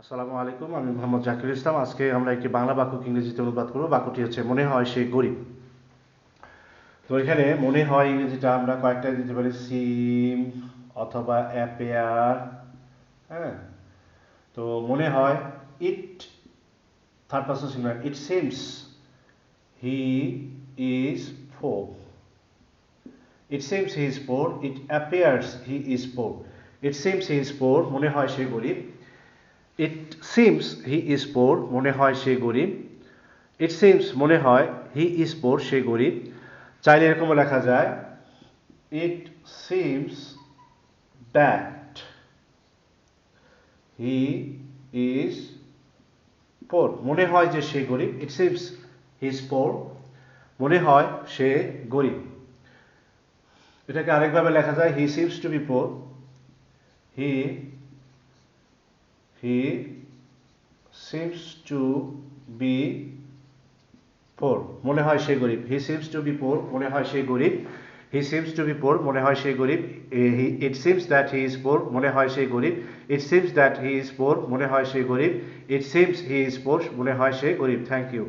আসসালামু আলাইকুম, আমি মোহাম্মদ জাকির ইসলাম। আজকে আমরা একটি বাংলা বাক্যকে ইংরেজিতে অনুবাদ করব। বাক্যটি হচ্ছে মনে হয় সে গরিব। তো এখানে মনে হয় ইংরেজিটা আমরা কয়েকটা দিতে পারি, সিম অথবা অ্যাপেয়ার। হ্যাঁ, তো মনে হয় it, third person singular, it seems he is poor. It seems he is poor, it appears he is poor. It seems he is poor, মনে হয় সে গরিব। ইট সিমস হি ইজ পোর, মনে হয় সে গরিব। ইট সিমস, মনে হয়, হি ইজ পোর, সে গরিব। চাইলে এরকমও লেখা যায়, it seems that he is poor, মনে হয় যে সে গরিব। ইট সিমস হি ইজ পোর, মনে হয় সে গরিব। এটাকে আরেকভাবে লেখা যায়, he seems to be poor, he seems to be poor, মনে হয় সে গরিব। He seems to be poor, মনে হয় সে গরিব। He seems to be poor, মনে হয় সে গরিব। It seems that he is poor, মনে হয় সে গরিব। It seems that he is poor, মনে হয় সে গরিব। ইট সিমস হি ইজ পোর, মনে হয় সে গরিব। Thank you.